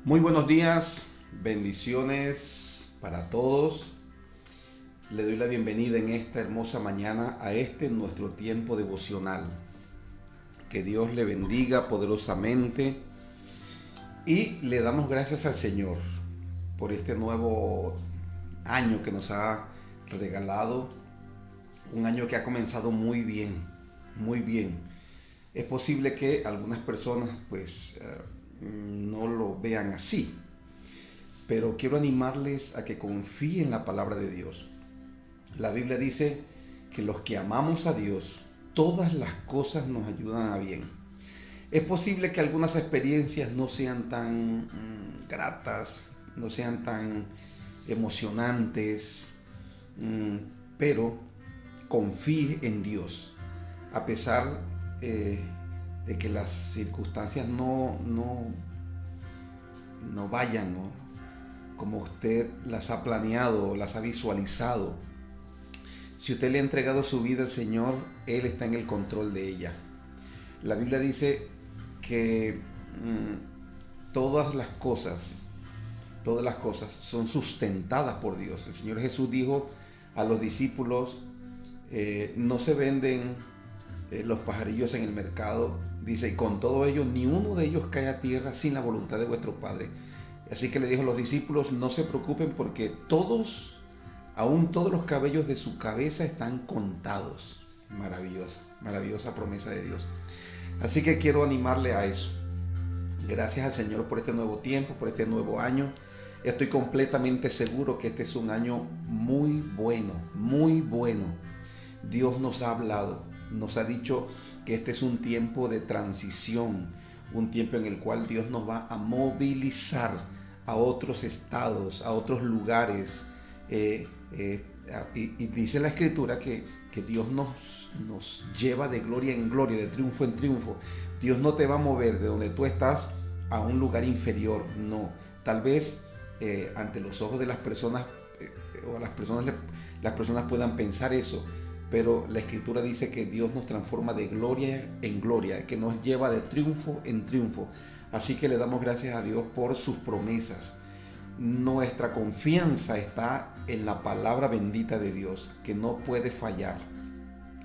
Muy buenos días, bendiciones para todos. Le doy la bienvenida en esta hermosa mañana a nuestro tiempo devocional. Que Dios le bendiga poderosamente y le damos gracias al Señor por este nuevo año que nos ha regalado. Un año que ha comenzado muy bien, muy bien. Es posible que algunas personas no lo vean así, pero quiero animarles a que confíen en la palabra de Dios. La Biblia dice que los que amamos a Dios, todas las cosas nos ayudan a bien. Es posible que algunas experiencias no sean tan gratas, no sean tan emocionantes, pero confíe en Dios, a pesar de que las circunstancias no vayan, ¿no?, como usted las ha planeado, las ha visualizado. Si usted le ha entregado su vida al Señor, Él está en el control de ella. La Biblia dice que todas las cosas son sustentadas por Dios. El Señor Jesús dijo a los discípulos, no se venden los pajarillos en el mercado, dice, y con todo ello ni uno de ellos cae a tierra sin la voluntad de vuestro Padre. Así que le dijo a los discípulos, no se preocupen porque aún todos los cabellos de su cabeza están contados. Maravillosa promesa de Dios. Así que quiero animarle a eso. Gracias al Señor por este nuevo tiempo, por este nuevo año. Estoy completamente seguro que este es un año muy bueno, muy bueno. Dios nos ha hablado, nos ha dicho que este es un tiempo de transición, un tiempo en el cual Dios nos va a movilizar a otros estados, a otros lugares. Y dice la Escritura que Dios nos lleva de gloria en gloria, de triunfo en triunfo. Dios no te va a mover de donde tú estás a un lugar inferior, no. Tal vez ante los ojos de las personas, las personas puedan pensar eso, pero la Escritura dice que Dios nos transforma de gloria en gloria, que nos lleva de triunfo en triunfo. Así que le damos gracias a Dios por sus promesas. Nuestra confianza está en la palabra bendita de Dios, que no puede fallar,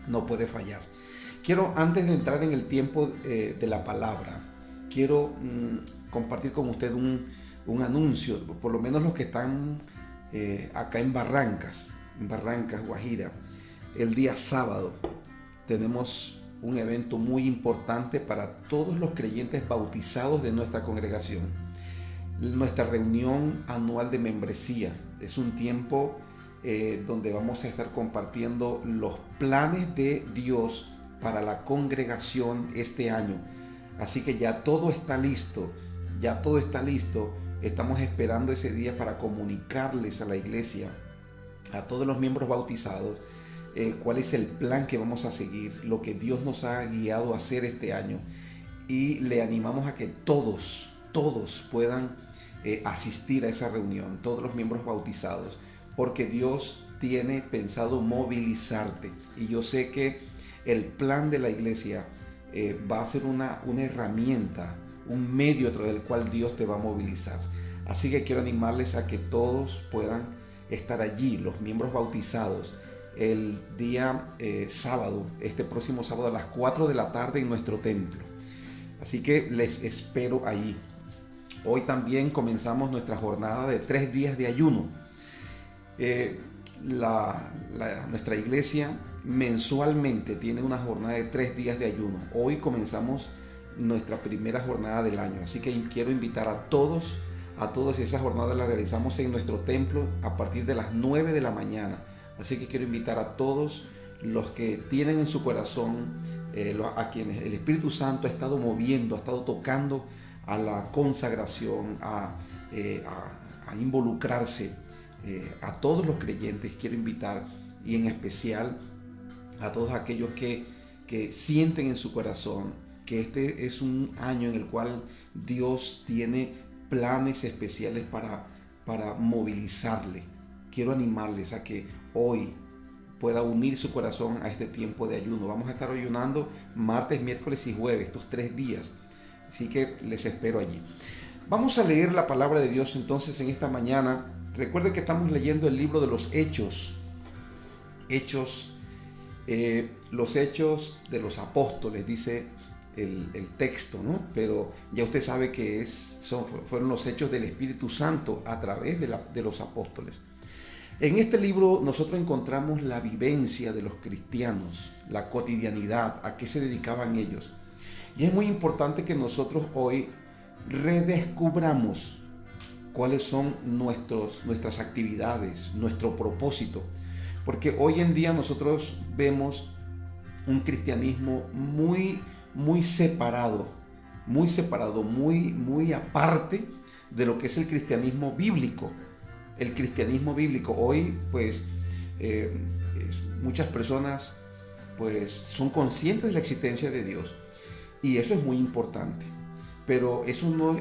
no puede fallar. Quiero, antes de entrar en el tiempo de la palabra, quiero compartir con usted un anuncio, por lo menos los que están acá en Barrancas, Guajira. El día sábado tenemos un evento muy importante para todos los creyentes bautizados de nuestra congregación. Nuestra reunión anual de membresía es un tiempo donde vamos a estar compartiendo los planes de Dios para la congregación este año. Así que ya todo está listo, Estamos esperando ese día para comunicarles a la iglesia, a todos los miembros bautizados, cuál es el plan que vamos a seguir, lo que Dios nos ha guiado a hacer este año. Y le animamos a que todos puedan asistir a esa reunión, todos los miembros bautizados, porque Dios tiene pensado movilizarte. Y yo sé que el plan de la iglesia va a ser una herramienta, un medio a través del cual Dios te va a movilizar. Así que quiero animarles a que todos puedan estar allí, los miembros bautizados, el día sábado, este próximo sábado a las 4 de la tarde en nuestro templo. Así que les espero allí. Hoy también comenzamos nuestra jornada de 3 días de ayuno. Nuestra iglesia mensualmente tiene una jornada de 3 días de ayuno. Hoy comenzamos nuestra primera jornada del año. Así que quiero invitar a todos. Esa jornada la realizamos en nuestro templo a partir de las 9 de la mañana. Así que quiero invitar a todos los que tienen en su corazón, a quienes el Espíritu Santo ha estado moviendo, ha estado tocando a la consagración, a involucrarse, a todos los creyentes quiero invitar, y en especial a todos aquellos que sienten en su corazón que este es un año en el cual Dios tiene planes especiales para movilizarle. Quiero animarles a que hoy pueda unir su corazón a este tiempo de ayuno. Vamos a estar ayunando martes, miércoles y jueves, estos 3 días. Así que les espero allí. Vamos a leer la palabra de Dios entonces en esta mañana. Recuerden que estamos leyendo el libro de los Hechos. Los Hechos de los Apóstoles, dice el texto, ¿no? Pero ya usted sabe que fueron los hechos del Espíritu Santo a través de los apóstoles. En este libro nosotros encontramos la vivencia de los cristianos, la cotidianidad, a qué se dedicaban ellos. Y es muy importante que nosotros hoy redescubramos cuáles son nuestras actividades, nuestro propósito. Porque hoy en día nosotros vemos un cristianismo muy separado, muy aparte de lo que es el cristianismo bíblico. El cristianismo bíblico hoy, pues, muchas personas, pues, son conscientes de la existencia de Dios, y eso es muy importante. Pero eso no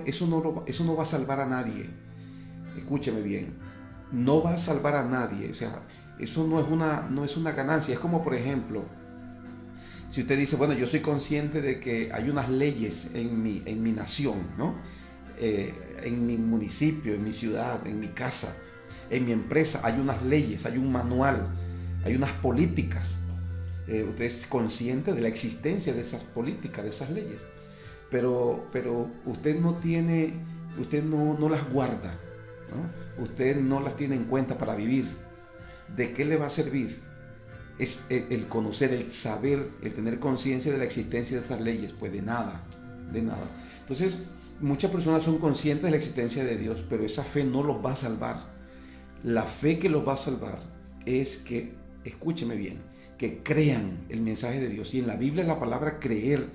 va a salvar a nadie. Escúcheme bien, no va a salvar a nadie. O sea, eso no es una ganancia. Es como, por ejemplo, si usted dice, bueno, yo soy consciente de que hay unas leyes en mi nación, ¿no? En mi municipio, en mi ciudad, en mi casa, en mi empresa, hay unas leyes, hay un manual, hay unas políticas. Usted es consciente de la existencia de esas políticas, de esas leyes. Pero usted no las guarda, ¿no? Usted no las tiene en cuenta para vivir. ¿De qué le va a servir? Es el conocer, el saber, el tener conciencia de la existencia de esas leyes. Pues de nada. Entonces, muchas personas son conscientes de la existencia de Dios, pero esa fe no los va a salvar. La fe que los va a salvar es que, escúcheme bien, que crean el mensaje de Dios. Y en la Biblia la palabra creer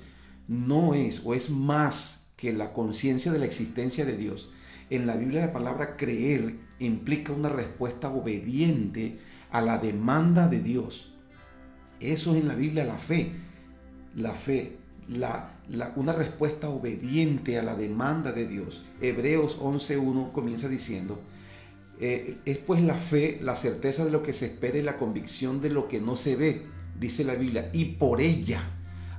no es, o es más que la conciencia de la existencia de Dios. En la Biblia la palabra creer implica una respuesta obediente a la demanda de Dios. Eso es en la Biblia la fe. Una respuesta obediente a la demanda de Dios. Hebreos 11:1 comienza diciendo, es pues la fe, la certeza de lo que se espera y la convicción de lo que no se ve, dice la Biblia, y por ella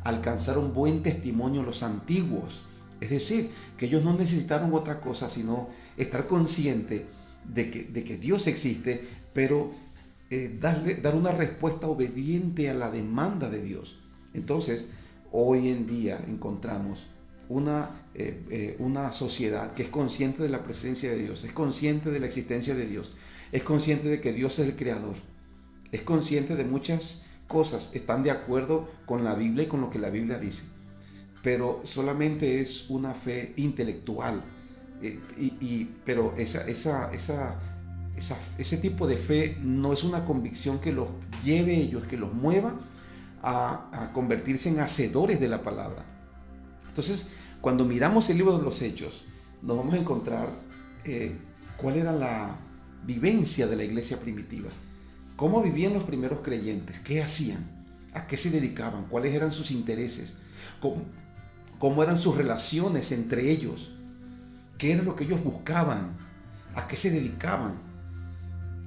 alcanzaron buen testimonio los antiguos. Es decir, que ellos no necesitaron otra cosa sino estar consciente de que Dios existe, pero dar una respuesta obediente a la demanda de Dios. Entonces, hoy en día encontramos una sociedad que es consciente de la presencia de Dios, es consciente de la existencia de Dios, es consciente de que Dios es el creador, es consciente de muchas cosas, están de acuerdo con la Biblia y con lo que la Biblia dice, pero solamente es una fe intelectual, pero ese tipo de fe no es una convicción que los lleve ellos, que los mueva a convertirse en hacedores de la palabra. Entonces, cuando miramos el libro de los Hechos, nos vamos a encontrar cuál era la vivencia de la iglesia primitiva. ¿Cómo vivían los primeros creyentes? ¿Qué hacían? ¿A qué se dedicaban? ¿Cuáles eran sus intereses? ¿Cómo eran sus relaciones entre ellos? ¿Qué era lo que ellos buscaban? ¿A qué se dedicaban?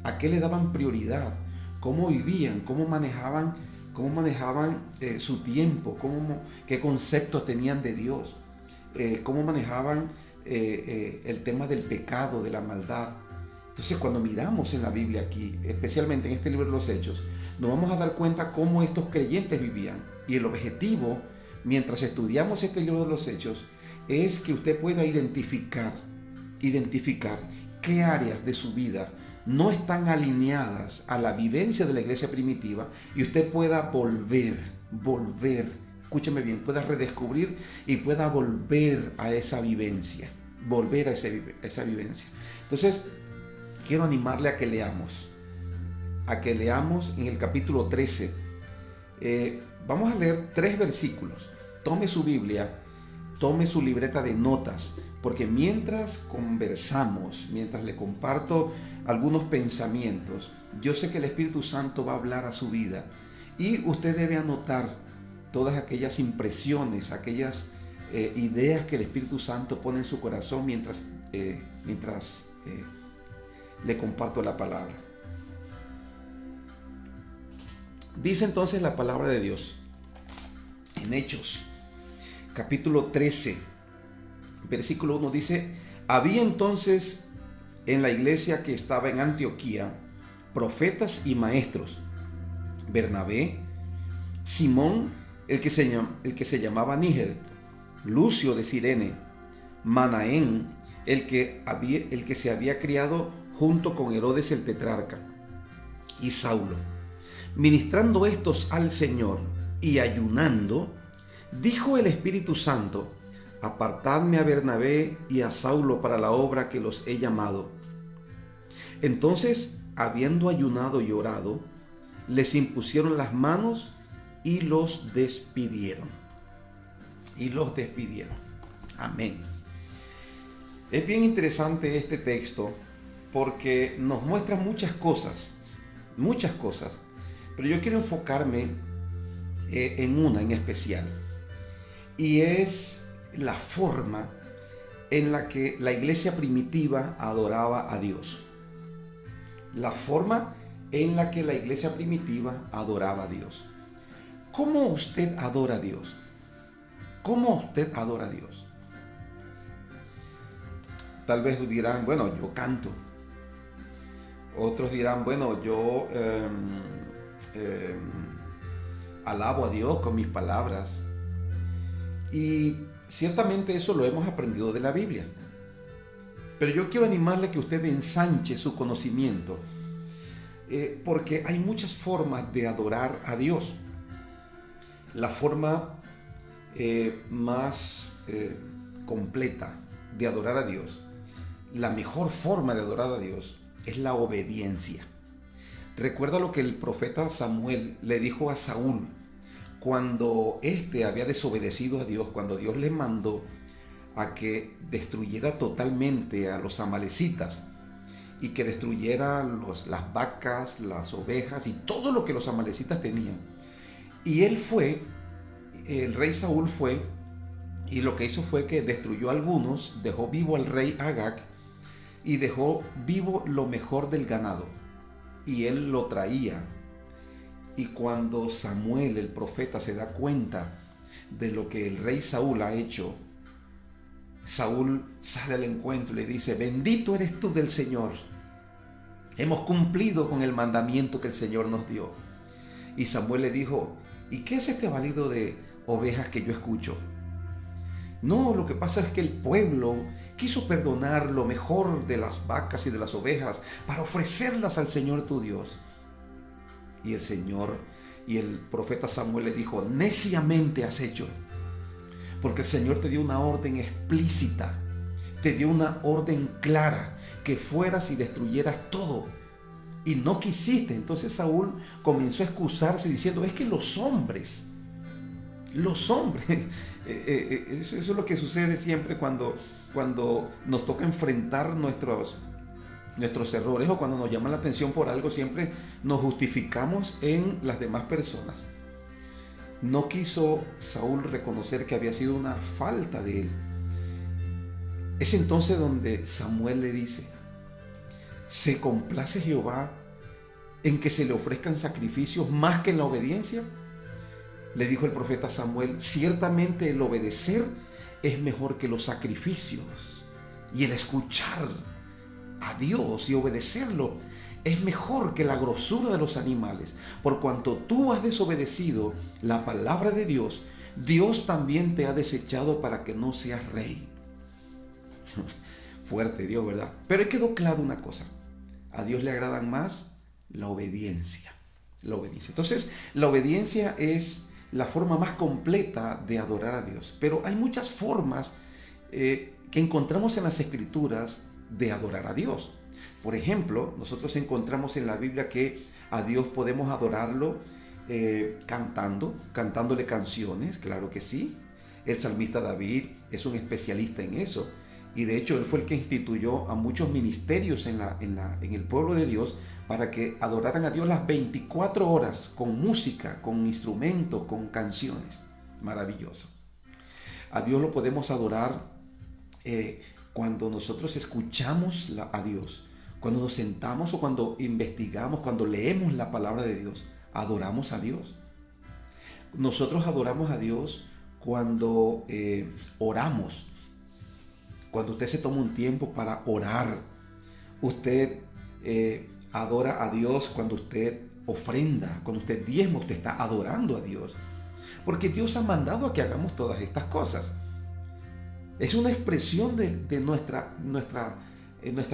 ¿A qué le daban prioridad? ¿Cómo vivían? ¿Cómo manejaban su tiempo? ¿Qué conceptos tenían de Dios? ¿Cómo manejaban el tema del pecado, de la maldad? Entonces, cuando miramos en la Biblia aquí, especialmente en este libro de los Hechos, nos vamos a dar cuenta cómo estos creyentes vivían. Y el objetivo, mientras estudiamos este libro de los Hechos, es que usted pueda identificar qué áreas de su vida no están alineadas a la vivencia de la iglesia primitiva, y usted pueda volver, escúcheme bien, pueda redescubrir y pueda volver a esa vivencia, Entonces, quiero animarle a que leamos en el capítulo 13. Vamos a leer 3 versículos. Tome su Biblia, tome su libreta de notas, porque mientras conversamos, mientras le comparto algunos pensamientos, yo sé que el Espíritu Santo va a hablar a su vida, y usted debe anotar todas aquellas impresiones, aquellas ideas que el Espíritu Santo pone en su corazón mientras le comparto la palabra. Dice entonces la palabra de Dios en Hechos, capítulo 13, versículo 1, dice: Había entonces en la iglesia que estaba en Antioquía profetas y maestros: Bernabé, Simón, el que se llamaba Níger, Lucio de Cirene, Manaén, el que se había criado junto con Herodes el tetrarca, y Saulo. Ministrando estos al Señor y ayunando, dijo el Espíritu Santo: apartadme a Bernabé y a Saulo para la obra que los he llamado. Entonces, habiendo ayunado y orado, les impusieron las manos y los despidieron. Amén. Es bien interesante este texto porque nos muestra muchas cosas, pero yo quiero enfocarme en una en especial, y es la forma en la que la iglesia primitiva adoraba a Dios. La forma en la que la iglesia primitiva adoraba a Dios. ¿Cómo usted adora a Dios? ¿Cómo usted adora a Dios? Tal vez dirán, bueno, yo canto. Otros dirán, bueno, yo alabo a Dios con mis palabras. Y ciertamente eso lo hemos aprendido de la Biblia. Pero yo quiero animarle a que usted ensanche su conocimiento, porque hay muchas formas de adorar a Dios. La forma más completa de adorar a Dios, la mejor forma de adorar a Dios, es la obediencia. Recuerda lo que el profeta Samuel le dijo a Saúl cuando éste había desobedecido a Dios, cuando Dios le mandó a que destruyera totalmente a los amalecitas y que destruyera las vacas, las ovejas y todo lo que los amalecitas tenían. Y el rey Saúl fue, y lo que hizo fue que destruyó a algunos, dejó vivo al rey Agag y dejó vivo lo mejor del ganado, y él lo traía. Y cuando Samuel, el profeta, se da cuenta de lo que el rey Saúl ha hecho, Saúl sale al encuentro y le dice: bendito eres tú del Señor, hemos cumplido con el mandamiento que el Señor nos dio. Y Samuel le dijo: ¿y qué es este balido de ovejas que yo escucho? No, lo que pasa es que el pueblo quiso perdonar lo mejor de las vacas y de las ovejas para ofrecerlas al Señor tu Dios. Y el profeta Samuel le dijo: neciamente has hecho, porque el Señor te dio una orden explícita, te dio una orden clara, que fueras y destruyeras todo, y no quisiste. Entonces Saúl comenzó a excusarse diciendo: es que los hombres, eso es lo que sucede siempre cuando nos toca enfrentar nuestros errores, o cuando nos llaman la atención por algo, siempre nos justificamos en las demás personas. No quiso Saúl reconocer que había sido una falta de él. Es entonces donde Samuel le dice: ¿se complace Jehová en que se le ofrezcan sacrificios más que en la obediencia? Le dijo el profeta Samuel: ciertamente el obedecer es mejor que los sacrificios, y el escuchar a Dios y obedecerlo es mejor que la grosura de los animales. Por cuanto tú has desobedecido la palabra de Dios, Dios también te ha desechado para que no seas rey. Fuerte Dios, ¿verdad? Pero quedó claro una cosa: a Dios le agradan más la obediencia. Entonces, la obediencia es la forma más completa de adorar a Dios. Pero hay muchas formas que encontramos en las Escrituras de adorar a Dios. Por ejemplo, nosotros encontramos en la Biblia que a Dios podemos adorarlo cantándole canciones, claro que sí. El salmista David es un especialista en eso, y de hecho él fue el que instituyó a muchos ministerios en el pueblo de Dios para que adoraran a Dios las 24 horas con música, con instrumentos, con canciones. Maravilloso. A Dios lo podemos adorar cuando nosotros escuchamos a Dios, cuando nos sentamos o cuando investigamos, cuando leemos la palabra de Dios, adoramos a Dios. Nosotros adoramos a Dios cuando oramos. cuando usted se toma un tiempo para orar. Usted adora a Dios cuando usted ofrenda, cuando usted diezma, usted está adorando a Dios. Porque Dios ha mandado a que hagamos todas estas cosas. Es una expresión de nuestra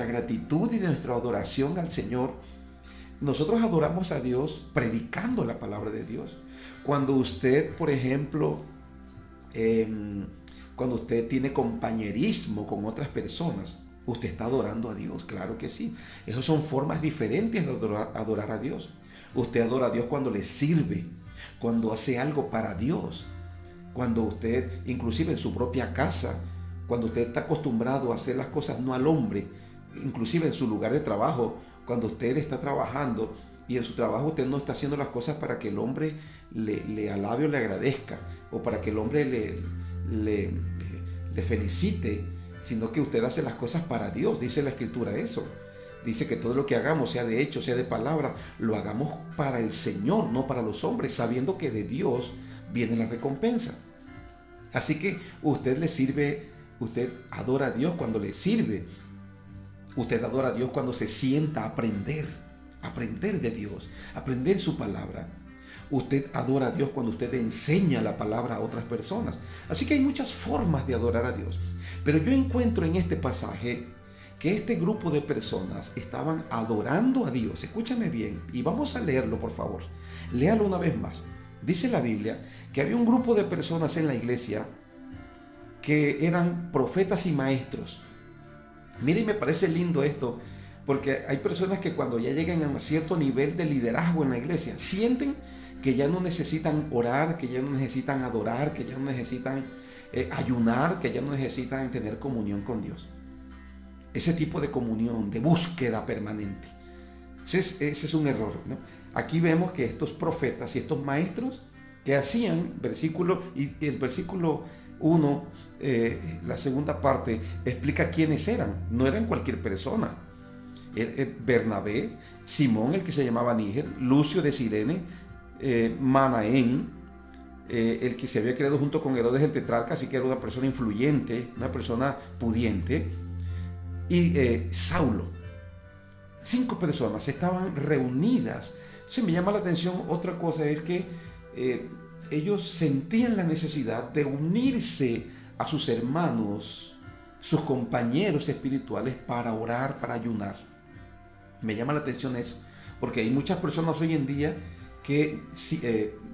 gratitud y de nuestra adoración al Señor. Nosotros adoramos a Dios predicando la palabra de Dios. Cuando usted, por ejemplo, cuando usted tiene compañerismo con otras personas, usted está adorando a Dios, claro que sí. Esas son formas diferentes de adorar a Dios. Usted adora a Dios cuando le sirve, cuando hace algo para Dios, cuando usted, inclusive en su propia casa, cuando usted está acostumbrado a hacer las cosas no al hombre, inclusive en su lugar de trabajo, cuando usted está trabajando y en su trabajo usted no está haciendo las cosas para que el hombre le alabe o le agradezca, o para que el hombre le felicite, sino que usted hace las cosas para Dios. Dice la Escritura eso. Dice que todo lo que hagamos, sea de hecho, sea de palabra, lo hagamos para el Señor, no para los hombres, sabiendo que de Dios viene la recompensa. Así que usted le sirve, usted adora a Dios cuando le sirve. Usted adora a Dios cuando se sienta a aprender de Dios, aprender su palabra. Usted adora a Dios cuando usted enseña la palabra a otras personas. Así que hay muchas formas de adorar a Dios. Pero yo encuentro en este pasaje que este grupo de personas estaban adorando a Dios. Escúchame bien y vamos a leerlo, por favor. Léalo una vez más. Dice la Biblia que había un grupo de personas en la iglesia que eran profetas y maestros. Miren, me parece lindo esto, porque hay personas que cuando ya llegan a un cierto nivel de liderazgo en la iglesia, sienten que ya no necesitan orar, que ya no necesitan adorar, que ya no necesitan ayunar, que ya no necesitan tener comunión con Dios. Ese tipo de comunión, de búsqueda permanente. Ese es un error, ¿no? Aquí vemos que estos profetas y estos maestros que hacían, el versículo 1, la segunda parte, explica quiénes eran. No eran cualquier persona. Bernabé, Simón, el que se llamaba Níger, Lucio de Cirene, Manaén, el que se había creado junto con Herodes el tetrarca, así que era una persona influyente, una persona pudiente, y Saulo. 5 personas estaban reunidas. Entonces me llama la atención otra cosa, es que ellos sentían la necesidad de unirse a sus hermanos, sus compañeros espirituales, para orar, para ayunar. Me llama la atención eso, porque hay muchas personas hoy en día que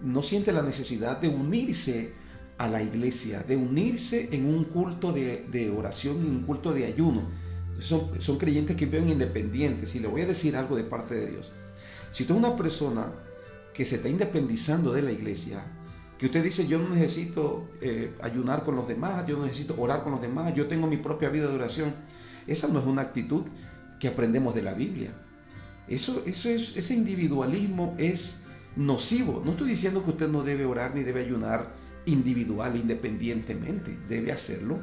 no sienten la necesidad de unirse a la iglesia, de unirse en un culto de oración, en un culto de ayuno. Son creyentes que viven independientes. Y le voy a decir algo de parte de Dios. Si usted es una persona que se está independizando de la iglesia, que usted dice, yo no necesito ayunar con los demás, yo no necesito orar con los demás, yo tengo mi propia vida de oración, esa no es una actitud que aprendemos de la Biblia. Ese individualismo es nocivo. No estoy diciendo que usted no debe orar ni debe ayunar individual, independientemente, debe hacerlo,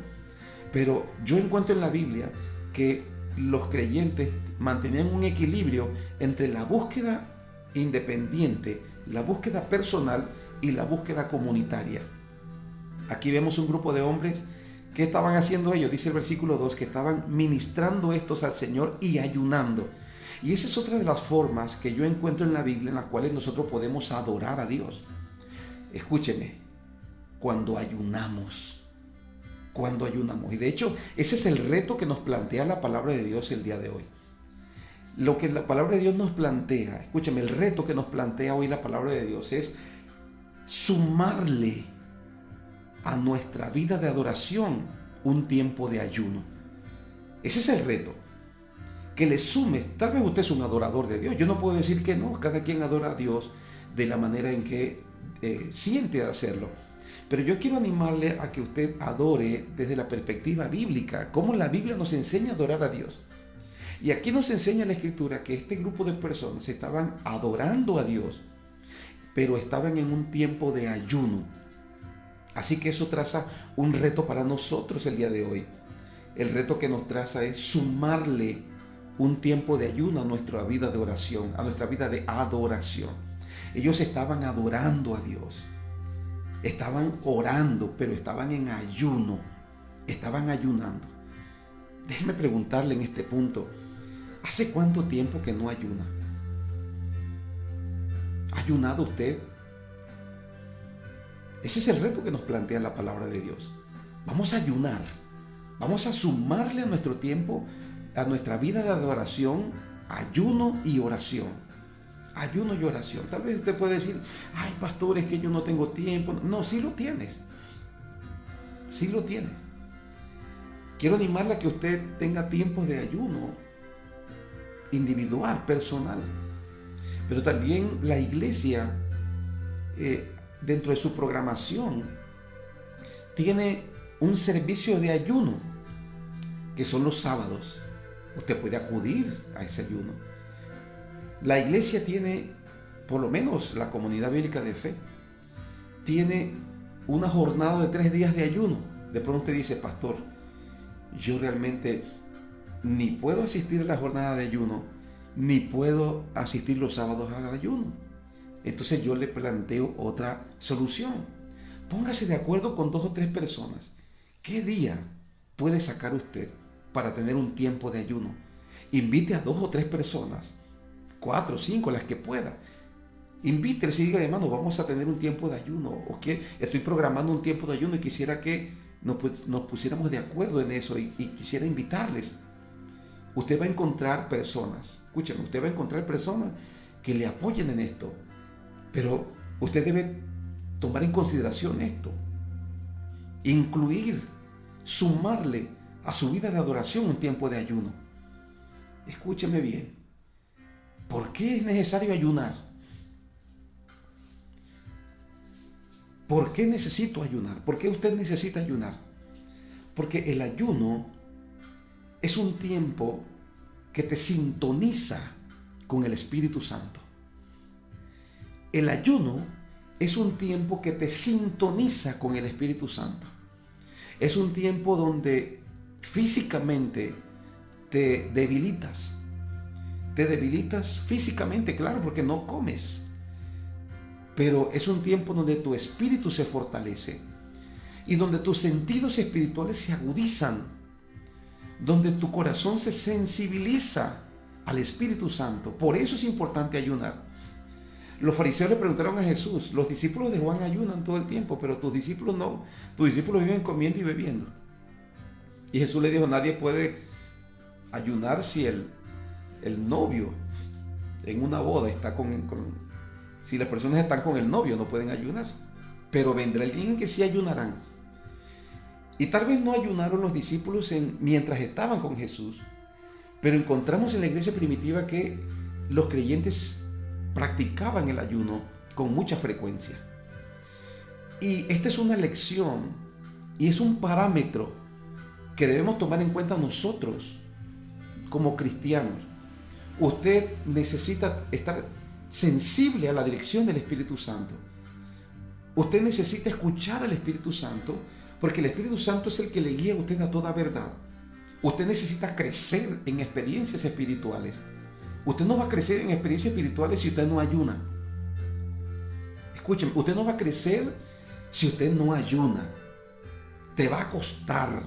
pero yo encuentro en la Biblia que los creyentes mantenían un equilibrio entre la búsqueda independiente, la búsqueda personal y la búsqueda comunitaria. Aquí vemos un grupo de hombres. ¿Qué estaban haciendo ellos? Dice el versículo 2, que estaban ministrando estos al Señor y ayunando. Y esa es otra de las formas que yo encuentro en la Biblia en las cuales nosotros podemos adorar a Dios. Escúcheme, cuando ayunamos. Y de hecho, ese es el reto que nos plantea la palabra de Dios el día de hoy. Lo que la palabra de Dios nos plantea, escúcheme, el reto que nos plantea hoy la palabra de Dios es sumarle a nuestra vida de adoración un tiempo de ayuno. Ese es el reto. Que le sumes. Tal vez usted es un adorador de Dios. Yo no puedo decir que no. Cada quien adora a Dios de la manera en que siente hacerlo. Pero yo quiero animarle a que usted adore desde la perspectiva bíblica, cómo la Biblia nos enseña a adorar a Dios. Y aquí nos enseña la Escritura que este grupo de personas estaban adorando a Dios, pero estaban en un tiempo de ayuno. Así que eso traza un reto para nosotros el día de hoy. El reto que nos traza es sumarle un tiempo de ayuno a nuestra vida de oración, a nuestra vida de adoración. Ellos estaban adorando a Dios. Estaban orando, pero estaban en ayuno. Estaban ayunando. Déjeme preguntarle en este punto, ¿hace cuánto tiempo que no ayuna? ¿Ha ayunado usted? Ese es el reto que nos plantea la palabra de Dios. Vamos a ayunar. Vamos a sumarle a nuestro tiempo, a nuestra vida de adoración, ayuno y oración. Ayuno y oración. Tal vez usted puede decir, ay, pastor, es que yo no tengo tiempo. No, sí lo tienes. Sí lo tienes. Quiero animarla a que usted tenga tiempos de ayuno individual, personal. Pero también la iglesia, dentro de su programación, tiene un servicio de ayuno, que son los sábados. Usted puede acudir a ese ayuno. La iglesia tiene, por lo menos la comunidad bíblica de fe, tiene una jornada de 3 días de ayuno. De pronto usted dice, pastor, yo realmente ni puedo asistir a la jornada de ayuno, ni puedo asistir los sábados al ayuno. Entonces yo le planteo otra solución. Póngase de acuerdo con 2 o 3 personas. ¿Qué día puede sacar usted para tener un tiempo de ayuno? Invite a 2 o 3 personas, 4 o 5, las que pueda. Invíteles y dígale, hermano, vamos a tener un tiempo de ayuno. O que estoy programando un tiempo de ayuno y quisiera que nos pusiéramos de acuerdo en eso y quisiera invitarles. Usted va a encontrar personas, escúcheme, usted va a encontrar personas que le apoyen en esto. Pero usted debe tomar en consideración esto. Incluir, sumarle a su vida de adoración un tiempo de ayuno. Escúcheme bien. ¿Por qué es necesario ayunar? ¿Por qué necesito ayunar? ¿Por qué usted necesita ayunar? Porque el ayuno es un tiempo que te sintoniza con el Espíritu Santo. El ayuno es un tiempo que te sintoniza con el Espíritu Santo. Es un tiempo donde físicamente te debilitas. Te debilitas físicamente, claro, porque no comes. Pero es un tiempo donde tu espíritu se fortalece y donde tus sentidos espirituales se agudizan, donde tu corazón se sensibiliza al Espíritu Santo. Por eso es importante ayunar. Los fariseos le preguntaron a Jesús, los discípulos de Juan ayunan todo el tiempo, pero tus discípulos no, tus discípulos viven comiendo y bebiendo. Y Jesús le dijo, nadie puede ayunar si el novio en una boda está si las personas están con el novio no pueden ayunar, pero vendrá el día en que sí ayunarán. Y tal vez no ayunaron los discípulos mientras estaban con Jesús, pero encontramos en la iglesia primitiva que los creyentes practicaban el ayuno con mucha frecuencia. Y esta es una lección y es un parámetro que debemos tomar en cuenta nosotros como cristianos. Usted necesita estar sensible a la dirección del Espíritu Santo. Usted necesita escuchar al Espíritu Santo, porque el Espíritu Santo es el que le guía a usted a toda verdad. Usted necesita crecer en experiencias espirituales. Usted no va a crecer en experiencias espirituales si usted no ayuna. Escúcheme, usted no va a crecer si usted no ayuna. Te va a costar.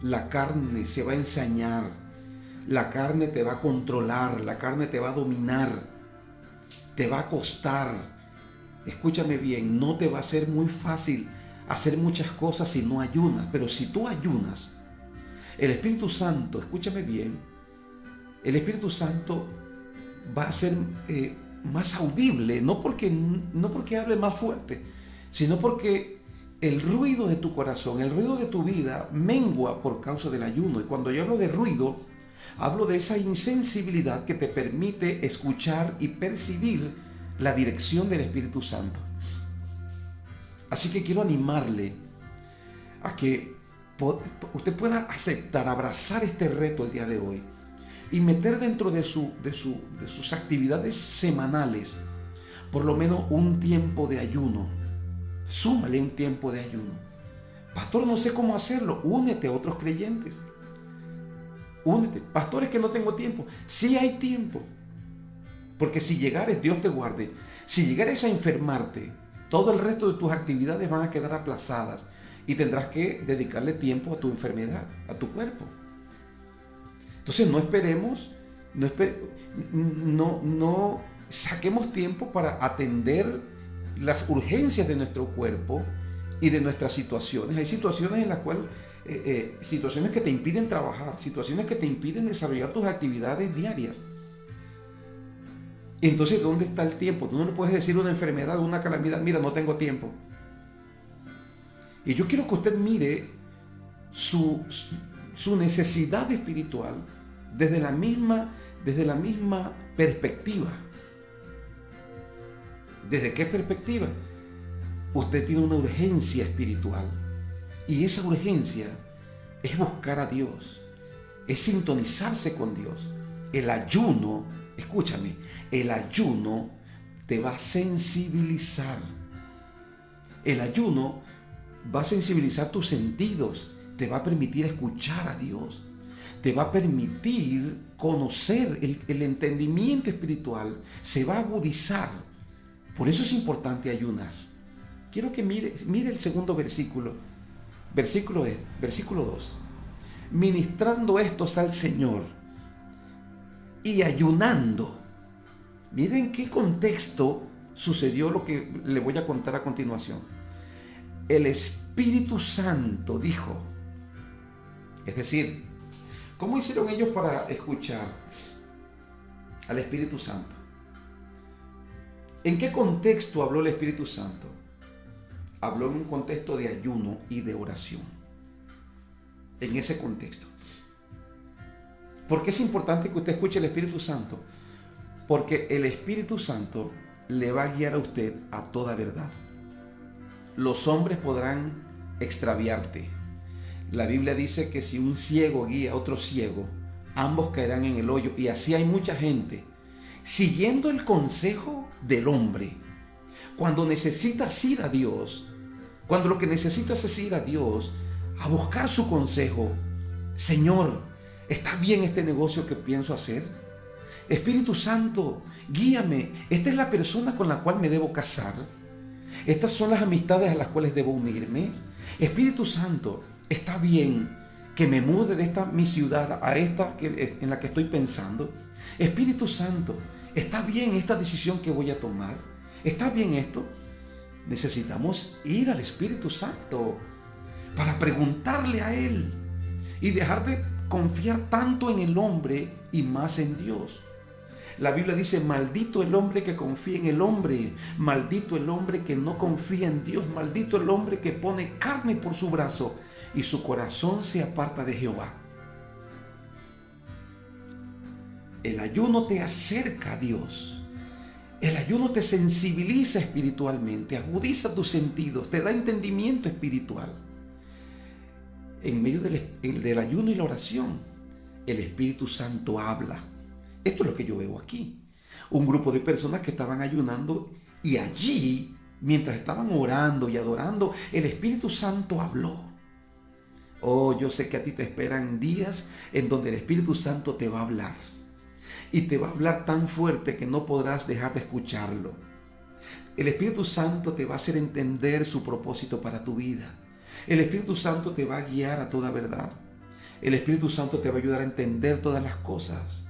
La carne se va a ensañar. La carne te va a controlar. La carne te va a dominar. Te va a costar. Escúchame bien, no te va a ser muy fácil hacer muchas cosas si no ayunas. Pero si tú ayunas, el Espíritu Santo, escúchame bien, el Espíritu Santo va a ser más audible, no porque hable más fuerte, sino porque el ruido de tu corazón, el ruido de tu vida mengua por causa del ayuno. Y cuando yo hablo de ruido, hablo de esa insensibilidad que te permite escuchar y percibir la dirección del Espíritu Santo. Así que quiero animarle a que usted pueda aceptar, abrazar este reto el día de hoy y meter dentro de sus actividades semanales por lo menos un tiempo de ayuno. Súmale un tiempo de ayuno. Pastor, no sé cómo hacerlo. Únete a otros creyentes. Únete. Pastor, es que no tengo tiempo. Sí hay tiempo. Porque si llegares, Dios te guarde, si llegares a enfermarte, todo el resto de tus actividades van a quedar aplazadas y tendrás que dedicarle tiempo a tu enfermedad, a tu cuerpo. Entonces no esperemos, no saquemos tiempo para atender las urgencias de nuestro cuerpo y de nuestras situaciones. Hay situaciones en las cuales, situaciones que te impiden trabajar, situaciones que te impiden desarrollar tus actividades diarias. Entonces, ¿dónde está el tiempo? Tú no le puedes decir a una enfermedad, una calamidad, mira, no tengo tiempo. Y yo quiero que usted mire su necesidad espiritual desde la misma perspectiva. ¿Desde qué perspectiva? Usted tiene una urgencia espiritual y esa urgencia es buscar a Dios, es sintonizarse con Dios. El ayuno, escúchame, el ayuno te va a sensibilizar. El ayuno va a sensibilizar tus sentidos, te va a permitir escuchar a Dios, te va a permitir conocer el entendimiento espiritual, se va a agudizar. Por eso es importante ayunar. Quiero que mire el segundo versículo, versículo 2. Ministrando estos al Señor y ayunando. Miren qué contexto sucedió lo que le voy a contar a continuación. El Espíritu Santo dijo, es decir, ¿cómo hicieron ellos para escuchar al Espíritu Santo? ¿En qué contexto habló el Espíritu Santo? Habló en un contexto de ayuno y de oración. En ese contexto. ¿Por qué es importante que usted escuche el Espíritu Santo? Porque el Espíritu Santo le va a guiar a usted a toda verdad. Los hombres podrán extraviarte. La Biblia dice que si un ciego guía a otro ciego, ambos caerán en el hoyo. Y así hay mucha gente siguiendo el consejo del hombre. Cuando necesitas ir a Dios, cuando lo que necesitas es ir a Dios, a buscar su consejo. Señor, ¿está bien este negocio que pienso hacer? Espíritu Santo, guíame. Esta es la persona con la cual me debo casar. Estas son las amistades a las cuales debo unirme. Espíritu Santo, ¿está bien que me mude de mi ciudad a esta en la que estoy pensando? Espíritu Santo, ¿está bien esta decisión que voy a tomar? ¿Está bien esto? Necesitamos ir al Espíritu Santo para preguntarle a Él y dejar de confiar tanto en el hombre y más en Dios. La Biblia dice, maldito el hombre que confía en el hombre, maldito el hombre que no confía en Dios, maldito el hombre que pone carne por su brazo y su corazón se aparta de Jehová. El ayuno te acerca a Dios. El ayuno te sensibiliza espiritualmente, agudiza tus sentidos, te da entendimiento espiritual. En medio del ayuno y la oración, el Espíritu Santo habla. Esto es lo que yo veo aquí. Un grupo de personas que estaban ayunando y allí, mientras estaban orando y adorando, el Espíritu Santo habló. Oh, yo sé que a ti te esperan días en donde el Espíritu Santo te va a hablar. Y te va a hablar tan fuerte que no podrás dejar de escucharlo. El Espíritu Santo te va a hacer entender su propósito para tu vida. El Espíritu Santo te va a guiar a toda verdad. El Espíritu Santo te va a ayudar a entender todas las cosas.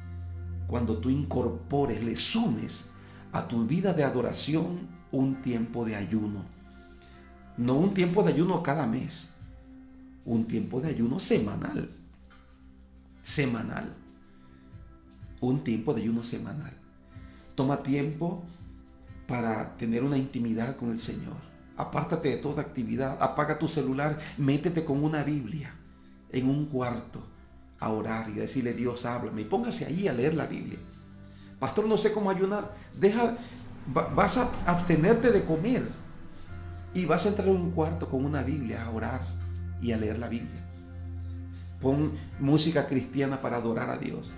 Cuando tú incorpores, le sumes a tu vida de adoración un tiempo de ayuno. No un tiempo de ayuno cada mes. Un tiempo de ayuno semanal. Semanal. Un tiempo de ayuno semanal. Toma tiempo para tener una intimidad con el Señor. Apártate de toda actividad, apaga tu celular, métete con una Biblia en un cuarto a orar y a decirle, Dios, háblame, y póngase ahí a leer la Biblia. Pastor, no sé cómo ayunar. Vas a abstenerte de comer y vas a entrar en un cuarto con una Biblia a orar y a leer la Biblia. Pon música cristiana para adorar a Dios.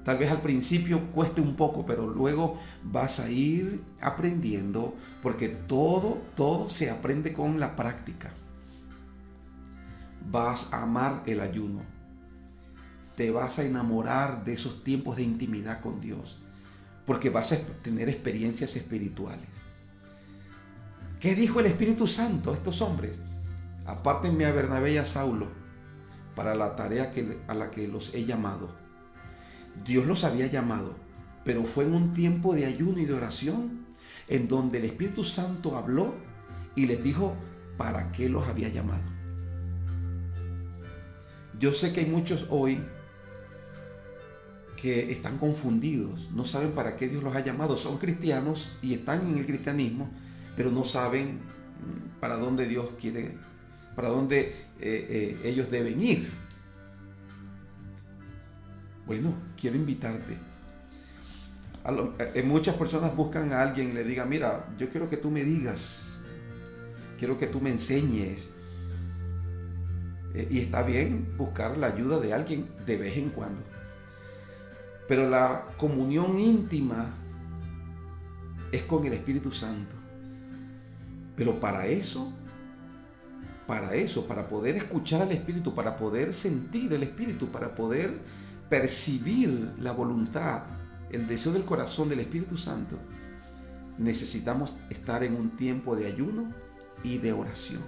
Tal vez al principio cueste un poco, pero luego vas a ir aprendiendo, porque todo se aprende con la práctica. Vas a amar el ayuno. Te vas a enamorar de esos tiempos de intimidad con Dios, porque vas a tener experiencias espirituales. ¿Qué dijo el Espíritu Santo a estos hombres? Apártenme a Bernabé y a Saulo para la tarea a la que los he llamado. Dios los había llamado, pero fue en un tiempo de ayuno y de oración en donde el Espíritu Santo habló y les dijo para qué los había llamado. Yo sé que hay muchos hoy que están confundidos, no saben para qué Dios los ha llamado. Son cristianos y están en el cristianismo, pero no saben para dónde Dios quiere, para dónde ellos deben ir. Bueno, quiero invitarte. Muchas personas buscan a alguien y le digan, mira, yo quiero que tú me digas, quiero que tú me enseñes. Y está bien buscar la ayuda de alguien de vez en cuando. Pero la comunión íntima es con el Espíritu Santo. Pero para poder escuchar al Espíritu, para poder sentir el Espíritu, para poder percibir la voluntad, el deseo del corazón del Espíritu Santo, necesitamos estar en un tiempo de ayuno y de oración.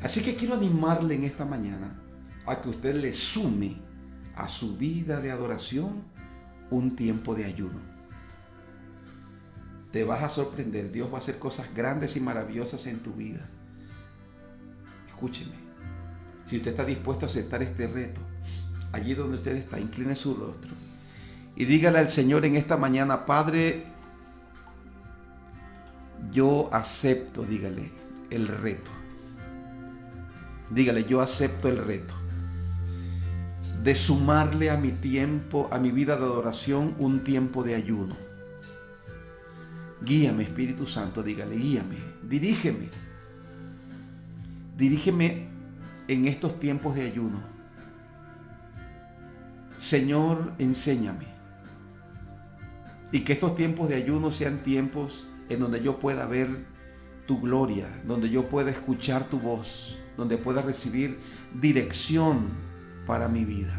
Así que quiero animarle en esta mañana a que usted le sume a su vida de adoración un tiempo de ayuno. Te vas a sorprender. Dios va a hacer cosas grandes y maravillosas en tu vida. Escúcheme. Si usted está dispuesto a aceptar este reto, allí donde usted está, incline su rostro y dígale al Señor en esta mañana: Padre, yo acepto, dígale, el reto. Dígale, yo acepto el reto de sumarle a mi tiempo, a mi vida de adoración, un tiempo de ayuno. Guíame, Espíritu Santo, dígale, guíame, dirígeme. Dirígeme en estos tiempos de ayuno. Señor, enséñame. Y que estos tiempos de ayuno sean tiempos en donde yo pueda ver tu gloria, donde yo pueda escuchar tu voz, donde pueda recibir dirección para mi vida.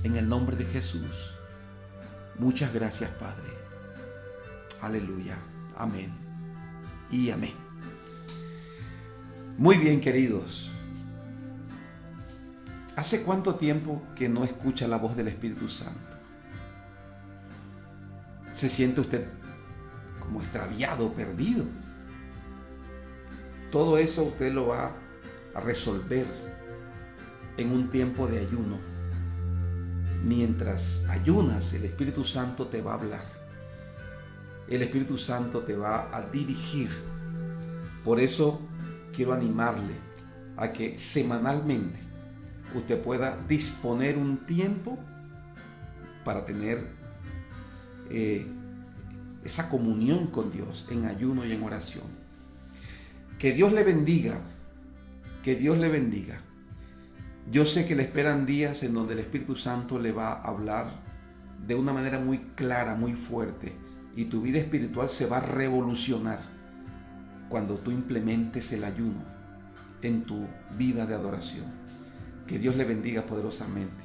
En el nombre de Jesús. Muchas gracias, Padre. Aleluya. Amén. Y amén. Muy bien, queridos. ¿Hace cuánto tiempo que no escucha la voz del Espíritu Santo? ¿Se siente usted como extraviado, perdido? Todo eso usted lo va a resolver en un tiempo de ayuno. Mientras ayunas, el Espíritu Santo te va a hablar. El Espíritu Santo te va a dirigir. Por eso quiero animarle a que semanalmente usted pueda disponer un tiempo para tener esa comunión con Dios en ayuno y en oración. Que Dios le bendiga. Que Dios le bendiga. Yo sé que le esperan días en donde el Espíritu Santo le va a hablar de una manera muy clara, muy fuerte, y tu vida espiritual se va a revolucionar cuando tú implementes el ayuno en tu vida de adoración. Que Dios le bendiga poderosamente.